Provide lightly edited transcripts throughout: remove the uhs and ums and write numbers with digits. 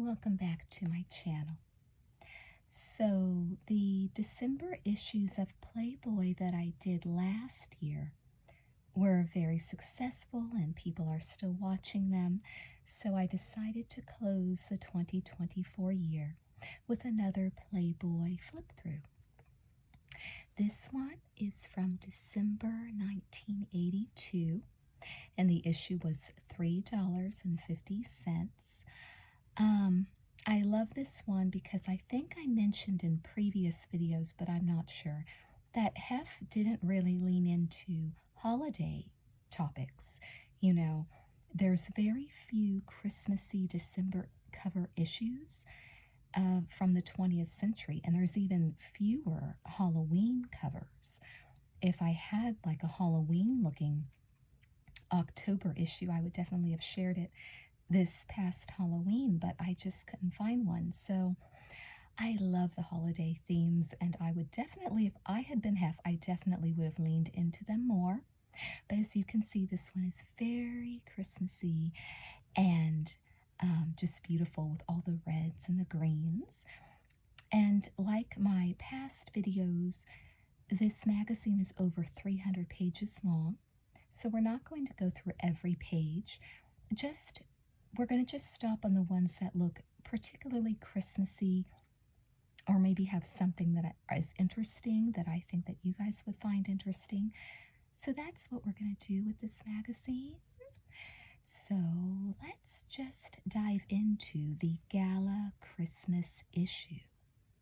Welcome back to my channel. So the December issues of Playboy that I did last year were very successful and people are still watching them. So I decided to close the 2024 year with another Playboy flip through. This one is from December 1982 and the issue was $3.50. I love this one because I think I mentioned in previous videos, but I'm not sure, that Hef didn't really lean into holiday topics. You know, there's very few Christmassy December cover issues from the 20th century, and there's even fewer Halloween covers. If I had like a Halloween looking October issue, I would definitely have shared it this past Halloween, but I just couldn't find one. So I love the holiday themes, and I would definitely, if I had been Hef, I definitely would have leaned into them more. But as you can see, this one is very Christmassy and just beautiful with all the reds and the greens. And like my past videos, this magazine is over 300 pages long. So we're not going to go through every page. We're going to just stop on the ones that look particularly Christmassy or maybe have something that is interesting that I think that you guys would find interesting. So that's what we're going to do with this magazine. So let's just dive into the Gala Christmas issue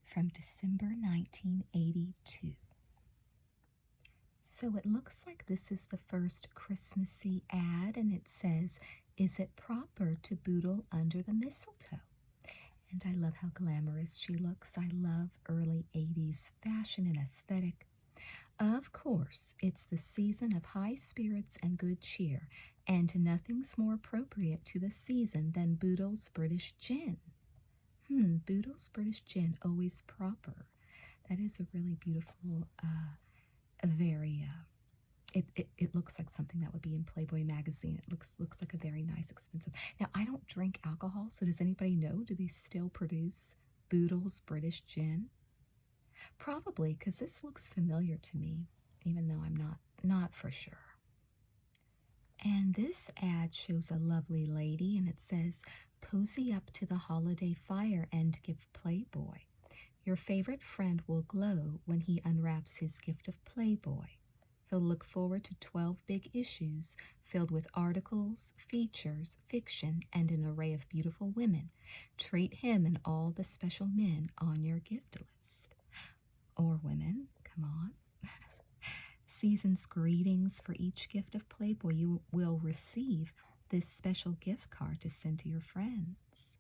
from December 1982. So it looks like this is the first Christmassy ad, and it says, "Is it proper to boodle under the mistletoe?" And I love how glamorous she looks. I love early 80s fashion and aesthetic. Of course, it's the season of high spirits and good cheer, and nothing's more appropriate to the season than Boodle's British Gin. Boodle's British Gin, always proper. That is a really beautiful, it looks like something that would be in Playboy magazine. It looks like a very nice, expensive. Now, I don't drink alcohol, so does anybody know? Do they still produce Boodle's British Gin? Probably, because this looks familiar to me, even though I'm not for sure. And this ad shows a lovely lady, and it says, "Cozy up to the holiday fire and give Playboy. Your favorite friend will glow when he unwraps his gift of Playboy. He'll look forward to 12 big issues filled with articles, features, fiction, and an array of beautiful women. Treat him and all the special men on your gift list." Or women, come on. Season's greetings. For each gift of Playboy, you will receive this special gift card to send to your friends.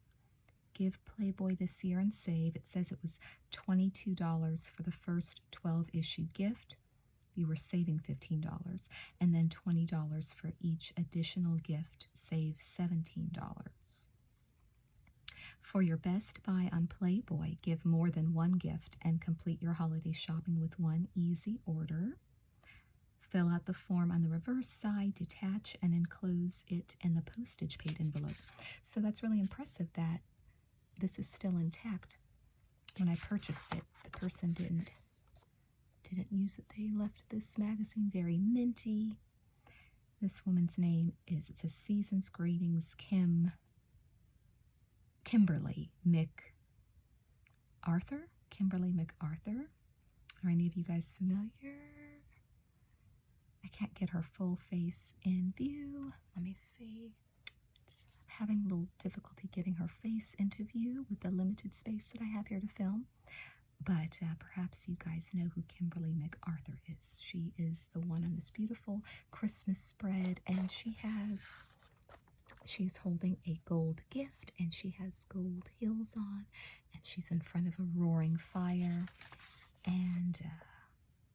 Give Playboy this year and save. It says it was $22 for the first 12-issue gift. You were saving $15, and then $20 for each additional gift, save $17. For your best buy on Playboy, give more than one gift and complete your holiday shopping with one easy order. Fill out the form on the reverse side, detach and enclose it in the postage paid envelope. So that's really impressive that this is still intact. When I purchased it, the person didn't use it. They left this magazine very minty. This woman's name is, it says Season's Greetings, Kimberly MacArthur. Kimberly MacArthur. Are any of you guys familiar? I can't get her full face in view. Let me see. I'm having a little difficulty getting her face into view with the limited space that I have here to film. But perhaps you guys know who Kimberly MacArthur is. She is the one on this beautiful Christmas spread, and she's holding a gold gift, and she has gold heels on, and she's in front of a roaring fire, and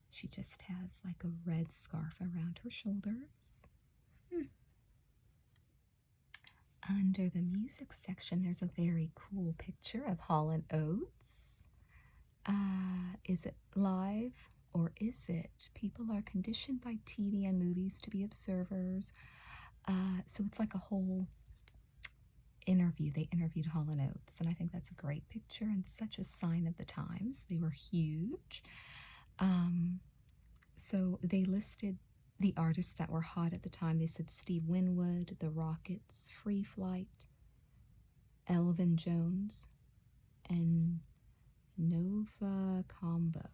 she just has like a red scarf around her shoulders. Under the music section, there's a very cool picture of Hall & Oates. Is it live or is it? People are conditioned by TV and movies to be observers. So it's like a whole interview. They interviewed Hall & Oates, and I think that's a great picture and such a sign of the times. They were huge. Um, so they listed the artists that were hot at the time. They said Steve Winwood, The Rockets, Free Flight, Elvin Jones, and Nova Combo.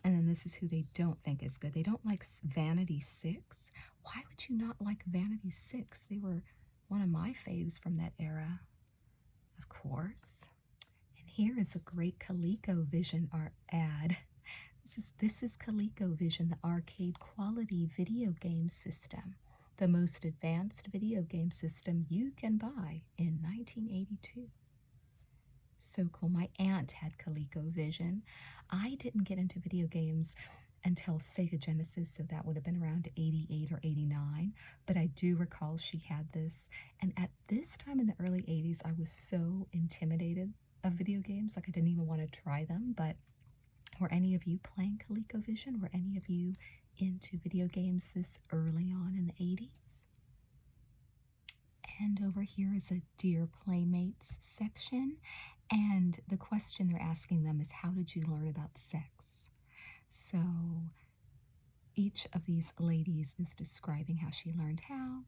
And then this is who they don't think is good. They don't like Vanity 6. Why would you not like Vanity 6? They were one of my faves from that era, of course. And here is a great ColecoVision art ad. This is ColecoVision, the arcade quality video game system, the most advanced video game system you can buy in 1982. So cool. My aunt had ColecoVision. I didn't get into video games until Sega Genesis, so that would have been around 88 or 89. But I do recall she had this. And at this time in the early 80s, I was so intimidated of video games. Like I didn't even want to try them. But were any of you playing ColecoVision? Were any of you into video games this early on in the 80s? And over here is a Dear Playmates section. And the question they're asking them is, how did you learn about sex? So each of these ladies is describing how she learned how.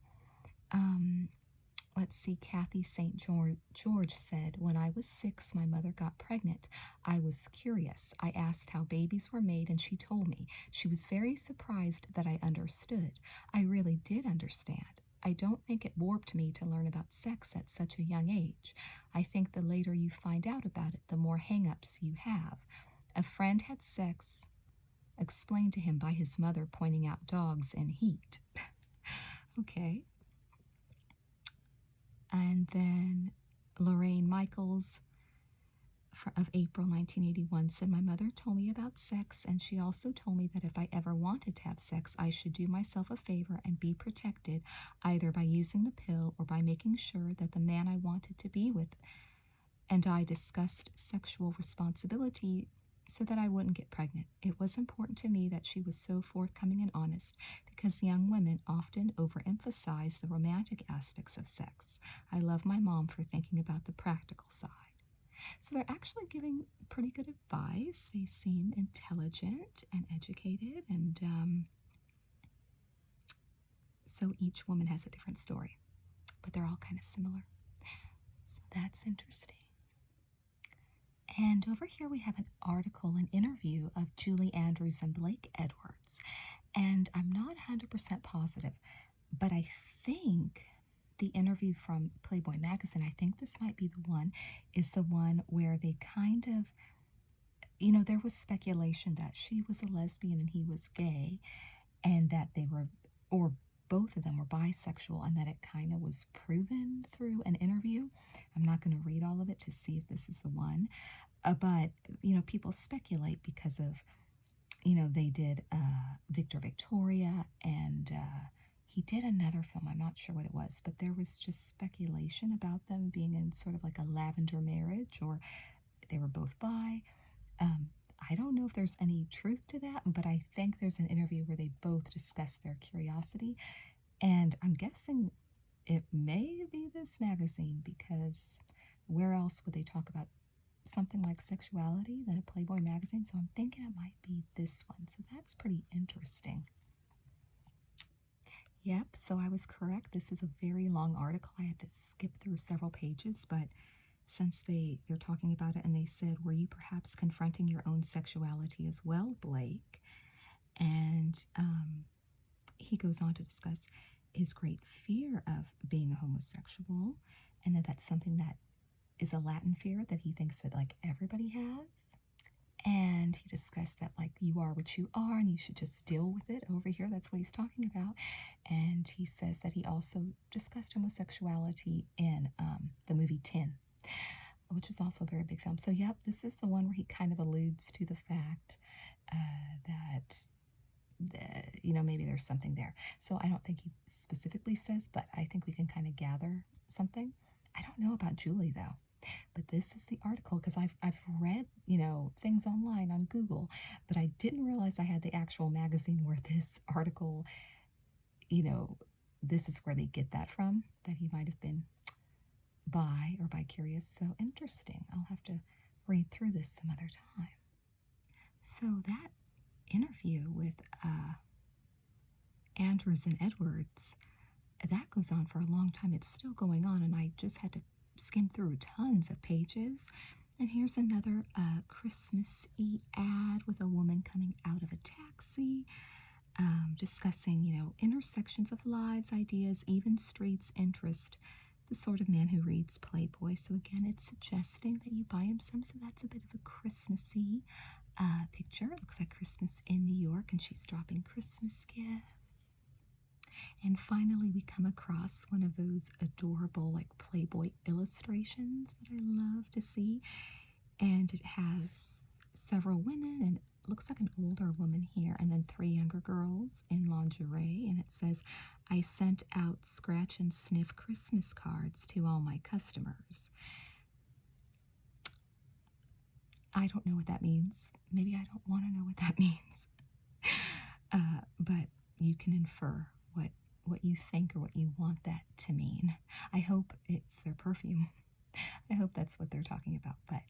Let's see, Kathy St. George said, when I was 6, my mother got pregnant. I was curious. I asked how babies were made, and she told me. She was very surprised that I understood. I really did understand. I don't think it warped me to learn about sex at such a young age. I think the later you find out about it, the more hang-ups you have. A friend had sex explained to him by his mother pointing out dogs and heat. Okay. And then Lorraine Michaels of April 1981 said, my mother told me about sex, and she also told me that if I ever wanted to have sex, I should do myself a favor and be protected, either by using the pill or by making sure that the man I wanted to be with and I discussed sexual responsibility so that I wouldn't get pregnant. It was important to me that she was so forthcoming and honest because young women often overemphasize the romantic aspects of sex. I love my mom for thinking about the practical side. So they're actually giving pretty good advice. They seem intelligent and educated, and so each woman has a different story, but they're all kind of similar. So that's interesting. And over here we have an article, an interview of Julie Andrews and Blake Edwards. And I'm not 100% positive, but I think the interview from Playboy magazine, I think this might be the one, is the one where they kind of, there was speculation that she was a lesbian and he was gay, and that they were, or both of them were bisexual, and that it kind of was proven through an interview. I'm not going to read all of it to see if this is the one. But, people speculate because of, they did Victor Victoria, and he did another film. I'm not sure what it was, but there was just speculation about them being in sort of like a lavender marriage, or they were both bi. I don't know if there's any truth to that, but I think there's an interview where they both discuss their curiosity. And I'm guessing it may be this magazine, because where else would they talk about something like sexuality than a Playboy magazine? So I'm thinking it might be this one. So that's pretty interesting. Yep, so I was correct. This is a very long article. I had to skip through several pages, but since they're talking about it, and they said, were you perhaps confronting your own sexuality as well, Blake? And he goes on to discuss his great fear of being a homosexual, and that's something that is a Latin fear that he thinks that like everybody has. And he discussed that like you are what you are and you should just deal with it. Over here, that's what he's talking about. And he says that he also discussed homosexuality in the movie Tin, which was also a very big film. So yep, this is the one where he kind of alludes to the fact that maybe there's something there. So I don't think he specifically says, but I think we can kind of gather something. I don't know about Julie though, but this is the article, because I've read things online on Google, but I didn't realize I had the actual magazine where this article this is where they get that from, that he might have been bi or bi-curious. So interesting. I'll have to read through this some other time. So that interview with Andrews and Edwards, that goes on for a long time. It's still going on, and I just had to skim through tons of pages. And here's another Christmas-y ad with a woman coming out of a taxi, discussing, intersections of lives, ideas, even streets, interest, the sort of man who reads Playboy. So again, it's suggesting that you buy him some, so that's a bit of a Christmassy picture. It looks like Christmas in New York, and she's dropping Christmas gifts. And finally, we come across one of those adorable, like, Playboy illustrations that I love to see. And it has several women, and it looks like an older woman here, and then 3 younger girls in lingerie. And it says, "I sent out scratch and sniff Christmas cards to all my customers." I don't know what that means. Maybe I don't want to know what that means. But you can infer what you think or what you want that to mean. I hope it's their perfume. I hope that's what they're talking about, but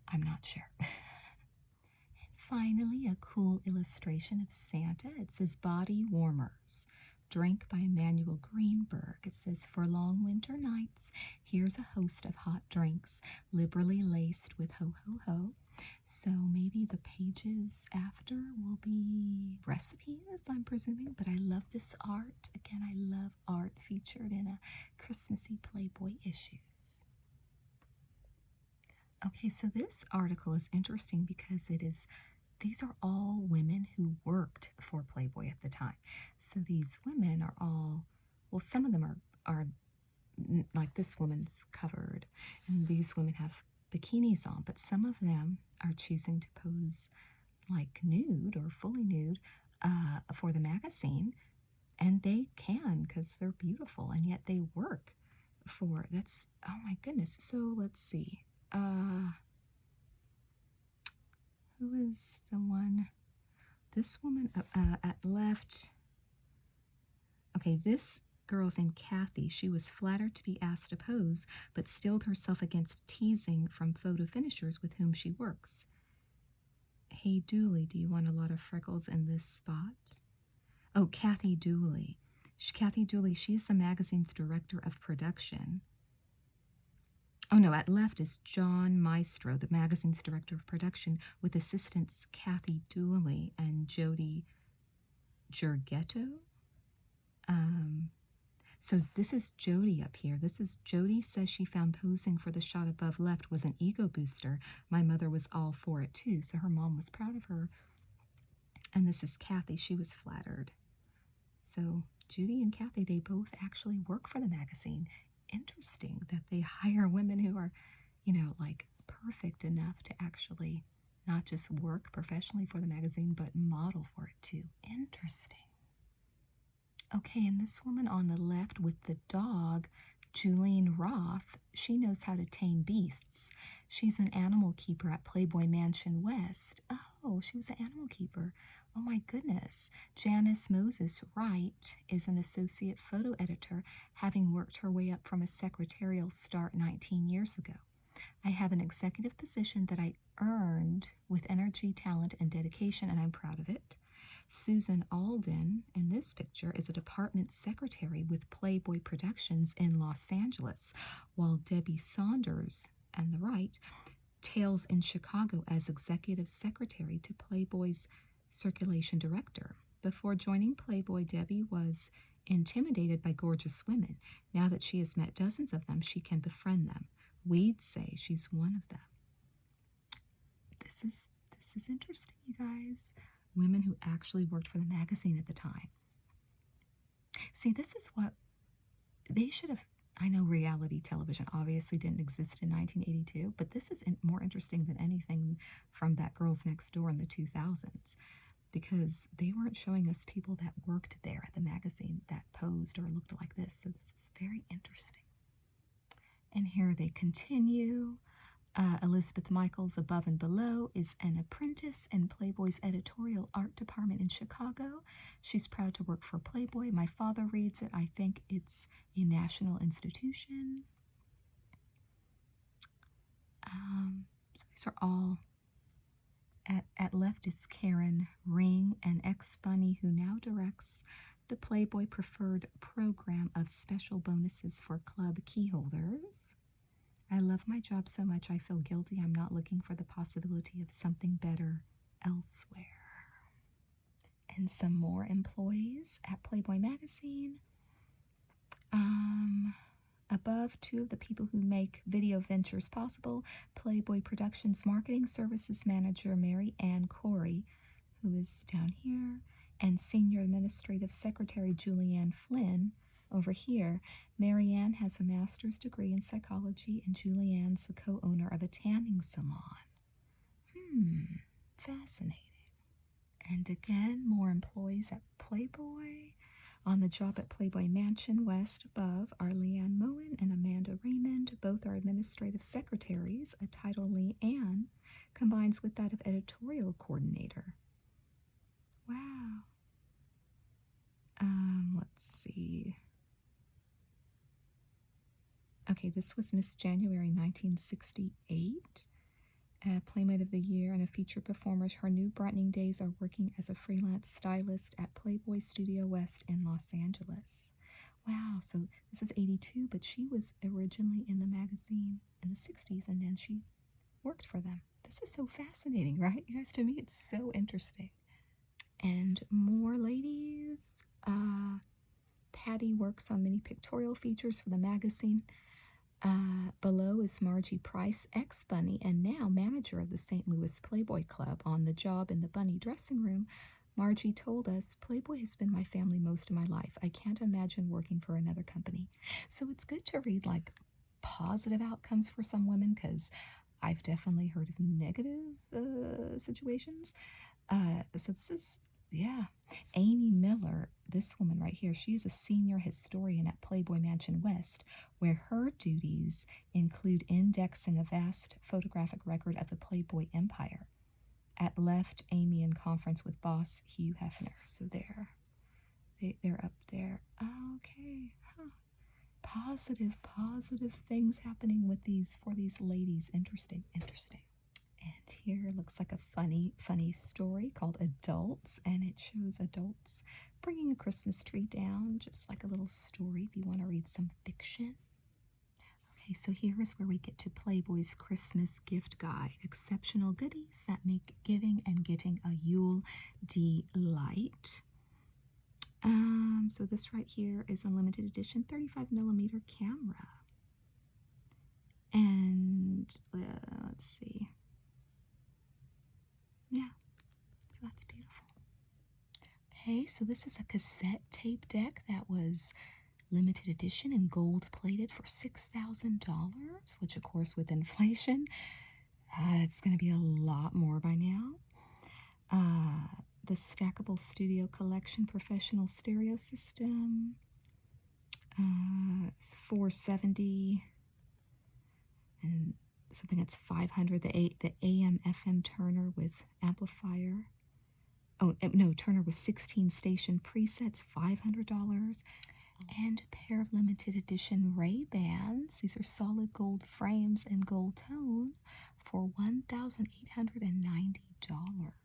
I'm not sure. And finally, a cool illustration of Santa. It says Body Warmers. Drink by Emmanuel Greenberg. It says, "For long winter nights, here's a host of hot drinks, liberally laced with ho ho ho." So maybe the pages after will be recipes, I'm presuming, but I love this art. Again, I love art featured in a Christmassy Playboy issues. Okay, so this article is interesting because these are all women who worked for Playboy at the time. So these women are all, well, some of them are like this woman's covered, and these women have bikinis on, but some of them are choosing to pose like nude or fully nude for the magazine, and they can because they're beautiful, and yet they work for, that's, oh my goodness. So let's see. Who is the one? This woman at left. Okay, this girl's named Kathy. She was flattered to be asked to pose, but steeled herself against teasing from photo finishers with whom she works. "Hey, Dooley, do you want a lot of freckles in this spot?" Oh, Kathy Dooley. Kathy Dooley, she's the magazine's director of production. Oh no, at left is John Maestro, the magazine's director of production, with assistants Kathy Dooley and Jody Giorgetto. So this is Jody up here. This is Jody says she found posing for the shot above left was an ego booster. My mother was all for it too, so her mom was proud of her. And this is Kathy. She was flattered. So Judy and Kathy, they both actually work for the magazine. Interesting that they hire women who are, like perfect enough to actually not just work professionally for the magazine, but model for it too. Interesting. Okay, and this woman on the left with the dog, Julian Roth, she knows how to tame beasts. She's an animal keeper at Playboy Mansion West. Oh, she was an animal keeper. Oh my goodness. Janice Moses Wright is an associate photo editor, having worked her way up from a secretarial start 19 years ago. "I have an executive position that I earned with energy, talent, and dedication, and I'm proud of it." Susan Alden, in this picture, is a department secretary with Playboy Productions in Los Angeles, while Debbie Saunders, on the right, tails in Chicago as executive secretary to Playboy's circulation director. Before joining Playboy, Debbie was intimidated by gorgeous women. Now that she has met dozens of them, she can befriend them. We'd say she's one of them. This is interesting, you guys. Women who actually worked for the magazine at the time. See, this is what they should have. I know reality television obviously didn't exist in 1982, but this is more interesting than anything from that Girls Next Door in the 2000s, because they weren't showing us people that worked there at the magazine that posed or looked like this. So this is very interesting. And here they continue. Elizabeth Michaels, Above and Below, is an apprentice in Playboy's editorial art department in Chicago. She's proud to work for Playboy. My father reads it. I think it's a national institution. So these are all. At left is Karen Ring, an ex-bunny who now directs the Playboy Preferred program of special bonuses for club keyholders. I love my job so much I feel guilty I'm not looking for the possibility of something better elsewhere. And some more employees at Playboy magazine. Above, two of the people who make video ventures possible, Playboy Productions Marketing Services Manager Mary Ann Corey, who is down here, and Senior Administrative Secretary Julianne Flynn over here. Mary Ann has a master's degree in psychology, and Julianne's the co-owner of a tanning salon. Fascinating. And again, more employees at Playboy. On the job at Playboy Mansion West above are Leanne Moen and Amanda Raymond. Both are administrative secretaries. A title Leanne combines with that of editorial coordinator. Wow. Let's see. Okay, this was Miss January 1968. Playmate of the Year and a featured performer. Her new brightening days are working as a freelance stylist at Playboy Studio West in Los Angeles. Wow, so this is 82, but she was originally in the magazine in the 60s, and then she worked for them. This is so fascinating, right? You guys, to me, it's so interesting. And more ladies. Patty works on many pictorial features for the magazine. Below is Margie Price, ex-bunny, and now manager of the St. Louis Playboy Club. On the job in the bunny dressing room, Margie told us, Playboy has been my family most of my life. I can't imagine working for another company. So it's good to read like positive outcomes for some women, because I've definitely heard of negative situations. So this is, yeah. Amy Miller, this woman right here, she's a senior historian at Playboy Mansion West, where her duties include indexing a vast photographic record of the Playboy empire. At left, Amy in conference with boss Hugh Hefner. So they're up there. Okay. Positive things happening with for these ladies. Interesting. And here looks like a funny story called Adults, and it shows adults bringing a Christmas tree down, just like a little story if you want to read some fiction. Okay, so here is where we get to Playboy's Christmas gift guide. Exceptional goodies that make giving and getting a Yule delight. So this right here is a limited edition 35mm camera. And let's see. Yeah, so that's beautiful. Okay, so this is a cassette tape deck that was limited edition and gold plated for $6,000, which of course with inflation, it's going to be a lot more by now. The Stackable Studio Collection Professional Stereo System, it's $470, and something that's $500. The AM FM Turner with amplifier. Oh no, Turner with 16 station presets, $500. And a pair of limited edition Ray-Bans. These are solid gold frames and gold tone for $1,890.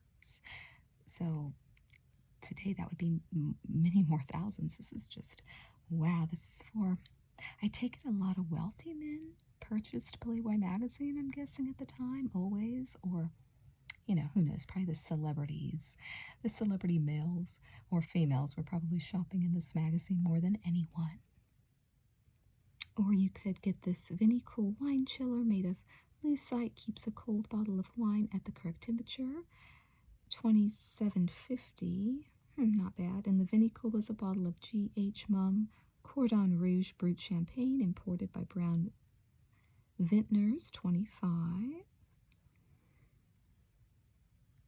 So today that would be many more thousands. This is just, wow, this is for, I take it a lot of wealthy men purchased Playboy magazine, I'm guessing at the time, always, or, you know, who knows, probably the celebrities, the celebrity males or females were probably shopping in this magazine more than anyone. Or you could get this Vinny Cool wine chiller made of lucite, keeps a cold bottle of wine at the correct temperature. $27.50, not bad. And the Vinny Cool is a bottle of G.H. Mumm Cordon Rouge Brut Champagne imported by Brown Vintners, $25.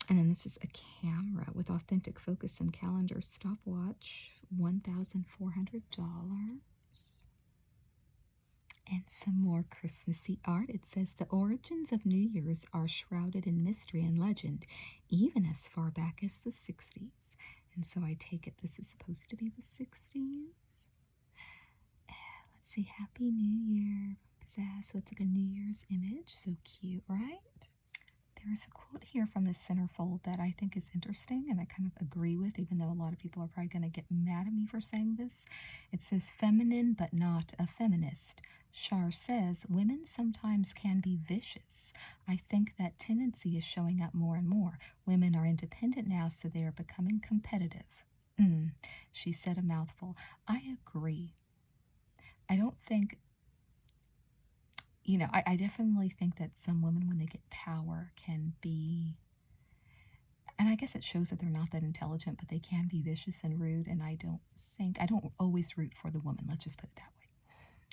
And then this is a camera with authentic focus and calendar stopwatch, $1,400. And some more Christmassy art. It says the origins of New Year's are shrouded in mystery and legend, even as far back as the 60s. And so I take it this is supposed to be the 60s. Let's see, Happy New Year. Pizzazz. So it's like a New Year's image. So cute, right? There's a quote here from the centerfold that I think is interesting and I kind of agree with, even though a lot of people are probably going to get mad at me for saying this. It says, feminine but not a feminist. Shar says, women sometimes can be vicious. I think that tendency is showing up more and more. Women are independent now, so they are becoming competitive. She said a mouthful. I agree. I don't think, I definitely think that some women, when they get power, can be, and I guess it shows that they're not that intelligent, but they can be vicious and rude, and I don't always root for the woman. Let's just put it that way.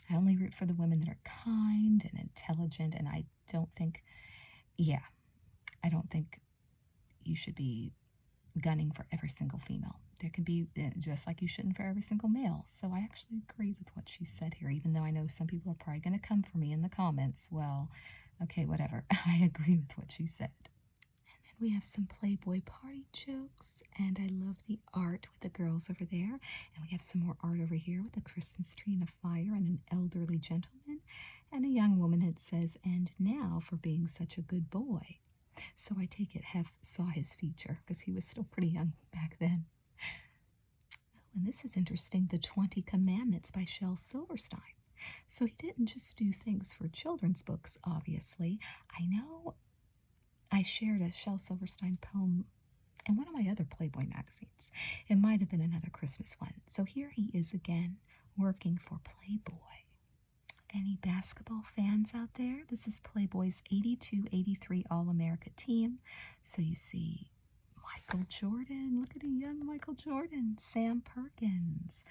I only root for the women that are kind and intelligent, and I don't think you should be gunning for every single female. There can be, just like you shouldn't for every single male. So I actually agree with what she said here, even though I know some people are probably going to come for me in the comments. Well, okay, whatever. I agree with what she said. And then we have some Playboy party jokes, and I love the art with the girls over there. And we have some more art over here with a Christmas tree and a fire and an elderly gentleman and a young woman. It says, and now for being such a good boy. So I take it Hef saw his future because he was still pretty young back then. Oh, and this is interesting, The 20 Commandments by Shel Silverstein. So he didn't just do things for children's books, obviously. I know I shared a Shel Silverstein poem in one of my other Playboy magazines. It might have been another Christmas one. So here he is again, working for Playboy. Any basketball fans out there? This is Playboy's 82-83 All-America team. So you see Michael Jordan. Look at a young Michael Jordan. Sam Perkins.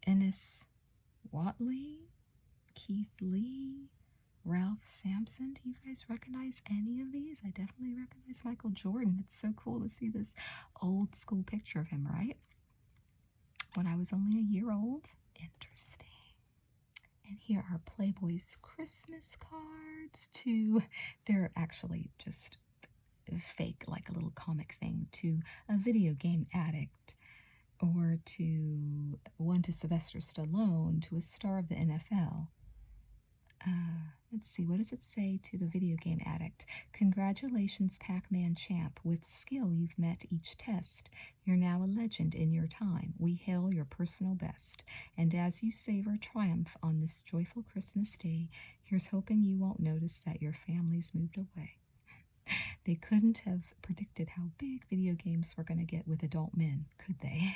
Ennis Watley. Keith Lee. Ralph Sampson. Do you guys recognize any of these? I definitely recognize Michael Jordan. It's so cool to see this old school picture of him, right? When I was only a year old. Interesting. And here are Playboy's Christmas cards to, they're actually just fake, like a little comic thing, to a video game addict, or to one to Sylvester Stallone, to a star of the NFL. Let's see, what does it say to the video game addict? Congratulations, Pac-Man champ. With skill, you've met each test. You're now a legend in your time. We hail your personal best. And as you savor triumph on this joyful Christmas day, here's hoping you won't notice that your family's moved away. They couldn't have predicted how big video games were going to get with adult men, could they?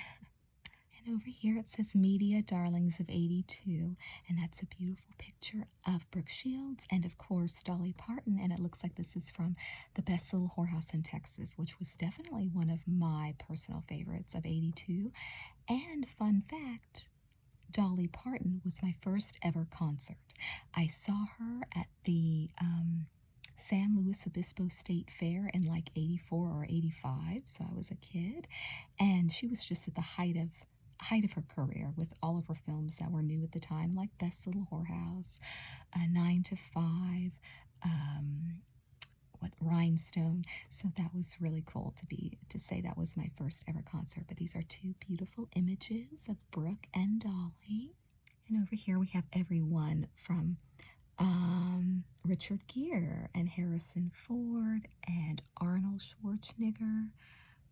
Over here it says Media Darlings of 82, and that's a beautiful picture of Brooke Shields and of course Dolly Parton, and it looks like this is from The Best Little Whorehouse in Texas, which was definitely one of my personal favorites of 82. And fun fact, Dolly Parton was my first ever concert. I saw her at the San Luis Obispo State Fair in like 84 or 85, so I was a kid, and she was just at the height of her career with all of her films that were new at the time, like Best Little Whorehouse, 9 to 5, Rhinestone. So that was really cool to say that was my first ever concert. But these are two beautiful images of Brooke and Dolly. And over here we have everyone from Richard Gere and Harrison Ford and Arnold Schwarzenegger.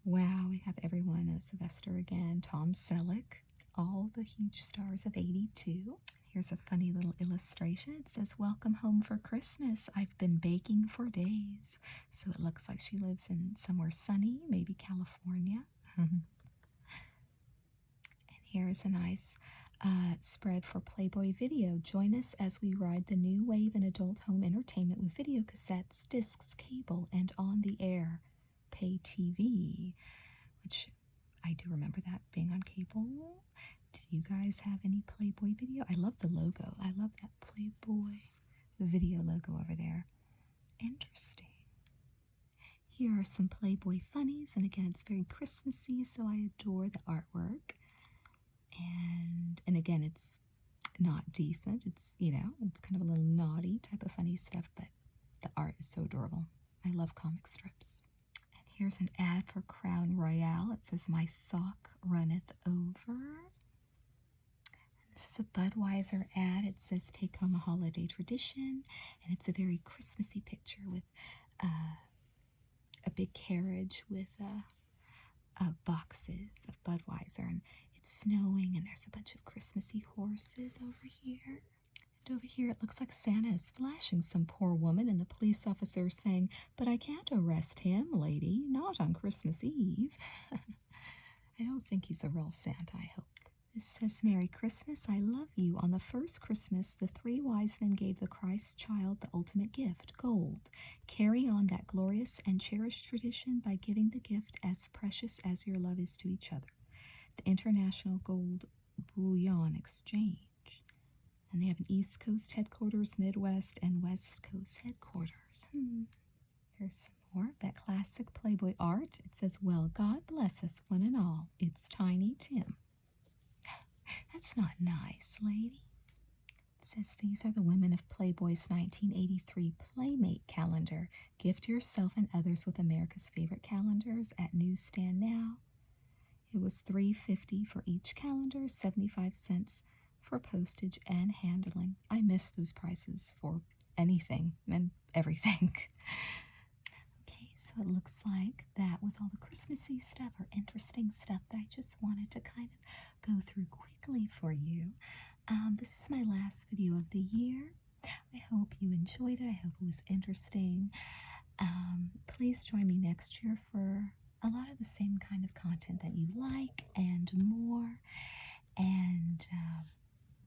Wow, we have everyone, Sylvester again, Tom Selleck, all the huge stars of 82. Here's a funny little illustration. It says, welcome home for Christmas. I've been baking for days. So it looks like she lives in somewhere sunny, maybe California. And here is a nice spread for Playboy Video. Join us as we ride the new wave in adult home entertainment with video cassettes, discs, cable, and on the air. Pay TV, which I do remember that being on cable. Do you guys have any Playboy Video? I love the logo. I love that Playboy Video logo over there. Interesting. Here are some Playboy funnies, and again, it's very Christmassy, so I adore the artwork. And again, it's not decent. It's kind of a little naughty type of funny stuff, but the art is so adorable. I love comic strips. And here's an ad for Crown Royale. It says, "My sock runneth over." This is a Budweiser ad. It says, "Take home a holiday tradition." And it's a very Christmassy picture with a big carriage with boxes of Budweiser. And it's snowing, and there's a bunch of Christmassy horses over here. And over here, it looks like Santa is flashing some poor woman, and the police officer is saying, "But I can't arrest him, lady, not on Christmas Eve." I don't think he's a real Santa, I hope. This says, "Merry Christmas, I love you. On the first Christmas, the 3 wise men gave the Christ child the ultimate gift, gold. Carry on that glorious and cherished tradition by giving the gift as precious as your love is to each other. The International Gold Bullion Exchange." And they have an East Coast headquarters, Midwest, and West Coast headquarters. Here's some more of that classic Playboy art. It says, "Well, God bless us one and all. It's Tiny Tim." That's not nice, lady. It says, "These are the women of Playboy's 1983 Playmate calendar. Gift yourself and others with America's favorite calendars at newsstand now." It was $3.50 for each calendar, 75 cents for postage and handling. I miss those prices for anything and everything. Okay, so it looks like that was all the Christmassy stuff or interesting stuff that I just wanted to kind of go through quickly for you. This is my last video of the year. I hope you enjoyed it. I hope it was interesting. Please join me next year for a lot of the same kind of content that you like and more. And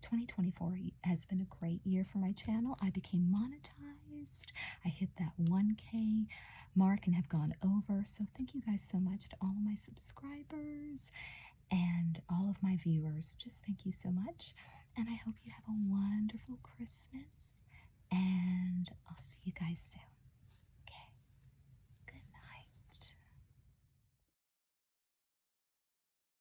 2024 has been a great year for my channel. I became monetized. I hit that 1K mark and have gone over. So thank you guys so much to all of my subscribers and all of my viewers. Just thank you so much. And I hope you have a wonderful Christmas. And I'll see you guys soon.